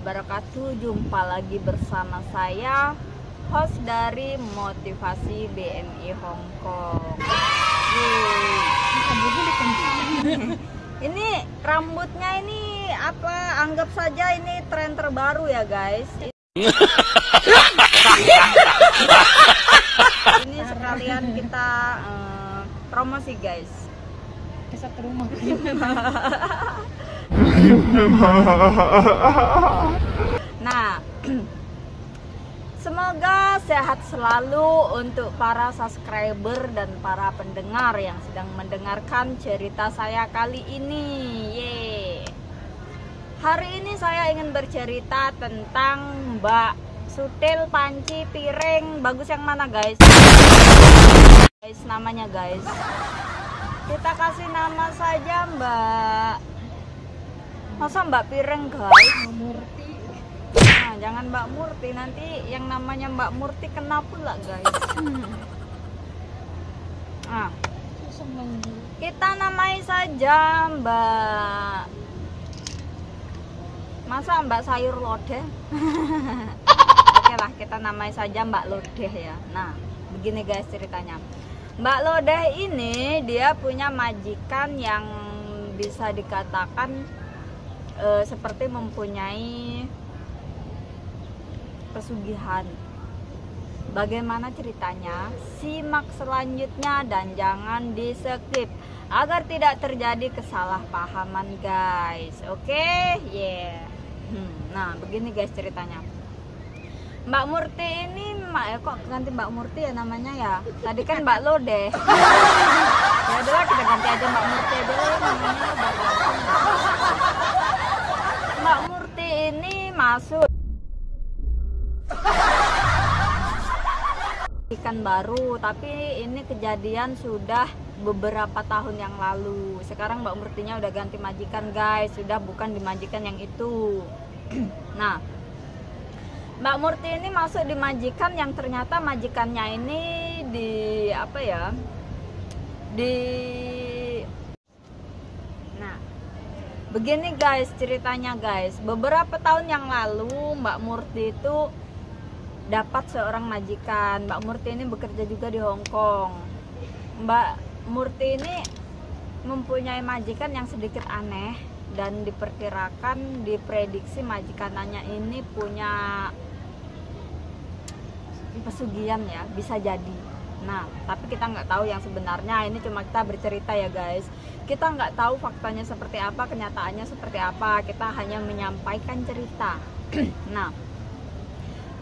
wabarakatuh. Jumpa lagi bersama saya, host dari Motivasi BMI Hong Kong. Ini rambutnya ini apa? Anggap saja ini tren terbaru ya guys. Ini sekalian kita promosi guys. Ke satu rumah. Nah, semoga sehat selalu untuk para subscriber dan para pendengar yang sedang mendengarkan cerita saya kali ini. Yeay. Hari ini saya ingin bercerita tentang Mbak Sutil Panci Piring. Bagus yang mana guys? Guys, namanya guys. Kita kasih nama saja Mbak. Masa Mbak Piring guys? Murti. Nah, jangan Mbak Murti, nanti yang namanya Mbak Murti kena pula guys. Nah, kita namai saja Mbak. Masa Mbak Sayur Lodeh? Oke lah, kita namai saja Mbak Lodeh ya. Nah, begini guys ceritanya. Mbak Lodeh ini dia punya majikan yang bisa dikatakan seperti mempunyai pesugihan. Bagaimana ceritanya? Simak selanjutnya dan jangan di skip agar tidak terjadi kesalahpahaman guys. Oke? Yeah. Nah, begini guys ceritanya. Mbak Murti ini kok ganti Mbak Murti ya namanya ya? Tadi kan Mbak Lodeh. Ya adalah kita ganti aja Mbak Murti aja lah namanya. Mbak Murti ini masuk ikan baru, tapi ini kejadian sudah beberapa tahun yang lalu. Sekarang Mbak Murtinya udah ganti majikan guys, sudah bukan di majikan yang itu. Nah, Mbak Murti ini masuk di majikan yang ternyata majikannya ini Nah, begini guys ceritanya guys. Beberapa tahun yang lalu Mbak Murti itu dapat seorang majikan. Mbak Murti ini bekerja juga di Hong Kong. Mbak Murti ini mempunyai majikan yang sedikit aneh dan diprediksi majikanannya ini punya pesugihan ya, bisa jadi. Nah, tapi kita nggak tahu yang sebenarnya, ini cuma kita bercerita ya guys. Kita nggak tahu faktanya seperti apa, kenyataannya seperti apa, kita hanya menyampaikan cerita. Nah,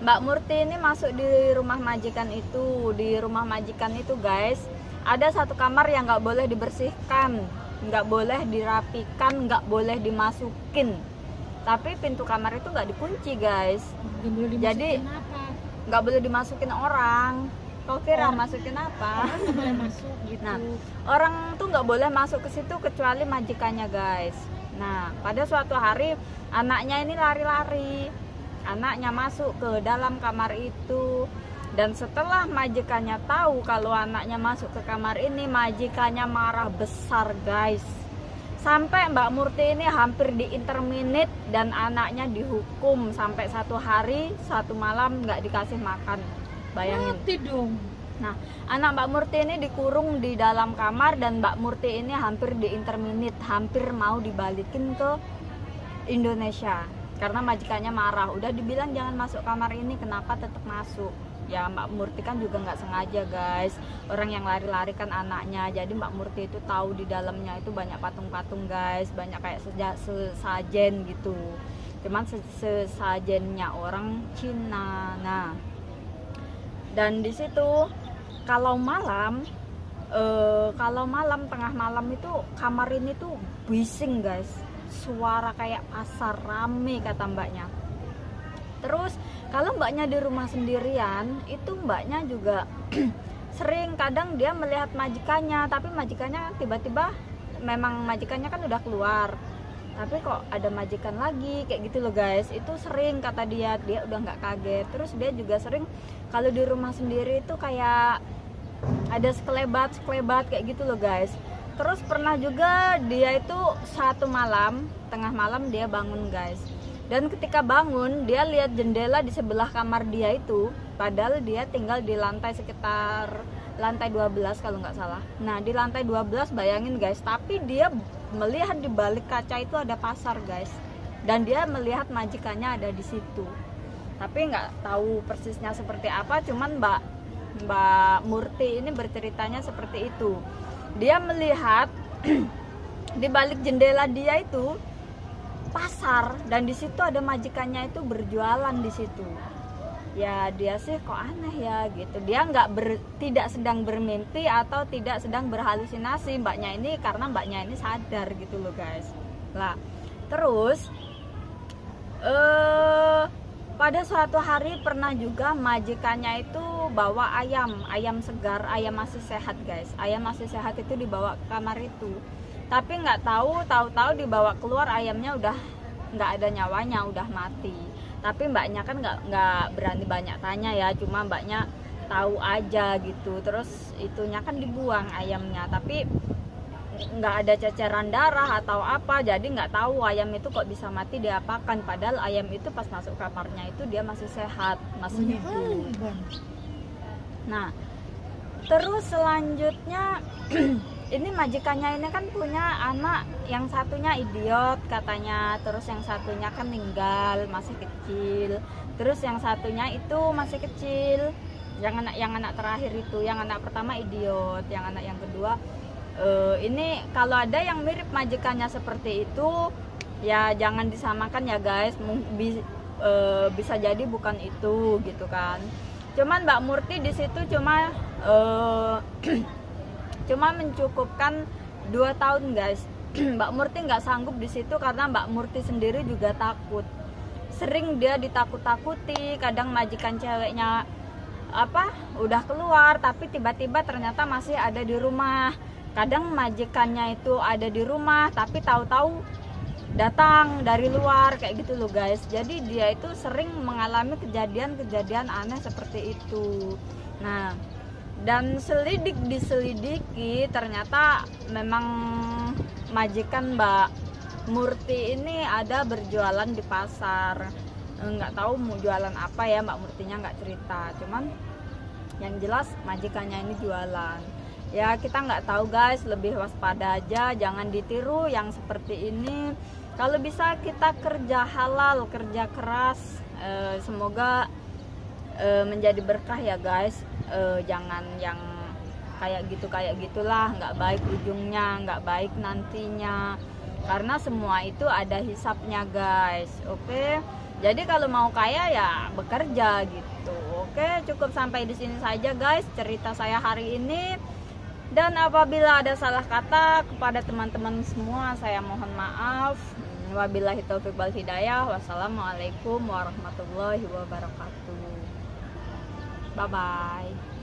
Mbak Murti ini masuk di rumah majikan itu. Di rumah majikan itu guys, ada satu kamar yang nggak boleh dibersihkan, nggak boleh dirapikan, nggak boleh dimasukin. Tapi pintu kamar itu nggak dikunci guys. Jadi nggak boleh dimasukin orang. Kau kira masukin apa? Orang nggak boleh masuk gitu. Nah, orang tuh nggak boleh masuk ke situ kecuali majikannya guys. Nah, pada suatu hari anaknya ini lari-lari. Anaknya masuk ke dalam kamar itu. Dan setelah majikannya tahu kalau anaknya masuk ke kamar ini, majikannya marah besar guys. Sampai Mbak Murti ini hampir diinterminate dan anaknya dihukum sampai 1 hari 1 malam nggak dikasih makan. Bayangin. Mati dong. Nah, anak Mbak Murti ini dikurung di dalam kamar dan Mbak Murti ini hampir diinterminate, hampir mau dibalikin ke Indonesia. Karena majikannya marah, udah dibilang jangan masuk kamar ini, kenapa tetap masuk? Ya Mbak Murti kan juga nggak sengaja guys, orang yang lari-lari kan anaknya. Jadi Mbak Murti itu tahu di dalamnya itu banyak patung-patung guys, banyak kayak sesajen gitu. Cuman sesajennya orang Cina. Nah, dan di situ kalau malam tengah malam itu kamar ini tuh bising guys, suara kayak pasar rame kata mbaknya. Terus kalau mbaknya di rumah sendirian itu mbaknya juga sering kadang dia melihat majikannya, tapi majikannya tiba-tiba memang majikannya kan udah keluar, tapi kok ada majikan lagi kayak gitu loh guys. Itu sering kata dia udah nggak kaget. Terus dia juga sering kalau di rumah sendiri itu kayak ada sekelebat kayak gitu loh guys. Terus pernah juga dia itu satu malam, tengah malam dia bangun guys. Dan ketika bangun, dia lihat jendela di sebelah kamar dia itu, padahal dia tinggal di lantai sekitar lantai 12 kalau nggak salah. Nah, di lantai 12 bayangin guys, tapi dia melihat di balik kaca itu ada pasar guys. Dan dia melihat majikannya ada di situ. Tapi nggak tahu persisnya seperti apa, cuman Mbak Murti ini berceritanya seperti itu. Dia melihat di balik jendela dia itu pasar, dan di situ ada majikannya itu berjualan di situ. Ya dia sih kok aneh ya gitu. Dia tidak sedang bermimpi atau tidak sedang berhalusinasi mbaknya ini, karena mbaknya ini sadar gitu loh guys. Lah terus pada suatu hari pernah juga majikannya itu bawa ayam segar, ayam masih sehat guys. Ayam masih sehat itu dibawa ke kamar itu. Tapi nggak tahu dibawa keluar ayamnya udah nggak ada nyawanya, udah mati. Tapi mbaknya kan nggak berani banyak tanya ya, cuma mbaknya tahu aja gitu. Terus itunya kan dibuang ayamnya, tapi nggak ada ceceran darah atau apa, jadi nggak tahu ayam itu kok bisa mati diapakan. Padahal ayam itu pas masuk kamarnya itu dia masih sehat, masih hidup. Nah terus selanjutnya ini majikannya ini kan punya anak, yang satunya idiot katanya, terus yang satunya kan meninggal masih kecil, terus yang satunya itu masih kecil, yang anak terakhir itu, yang anak pertama idiot, yang anak yang kedua ini kalau ada yang mirip majikannya seperti itu ya jangan disamakan ya guys, bisa jadi bukan itu gitu kan. Cuman Mbak Murti di situ cuma mencukupkan 2 tahun guys. Mbak Murti nggak sanggup di situ karena Mbak Murti sendiri juga takut. Sering dia ditakut-takuti, kadang majikan ceweknya udah keluar tapi tiba-tiba ternyata masih ada di rumah. Kadang majikannya itu ada di rumah tapi tahu-tahu datang dari luar kayak gitu loh guys. Jadi dia itu sering mengalami kejadian-kejadian aneh seperti itu. Nah, dan diselidiki ternyata memang majikan Mbak Murti ini ada berjualan di pasar. Nggak tahu mau jualan apa ya, Mbak Murtinya nggak cerita, cuman yang jelas majikannya ini jualan. Ya kita nggak tahu guys, lebih waspada aja, jangan ditiru yang seperti ini. Kalau bisa kita kerja halal, kerja keras, semoga menjadi berkah ya guys. Jangan yang kayak gitulah, nggak baik ujungnya, nggak baik nantinya, karena semua itu ada hisapnya guys. Oke, jadi kalau mau kaya ya bekerja gitu. Oke, cukup sampai di sini saja guys cerita saya hari ini. Dan apabila ada salah kata kepada teman-teman semua, saya mohon maaf. Wabillahi taufiq wal hidayah. Wassalamualaikum warahmatullahi wabarakatuh. Bye bye.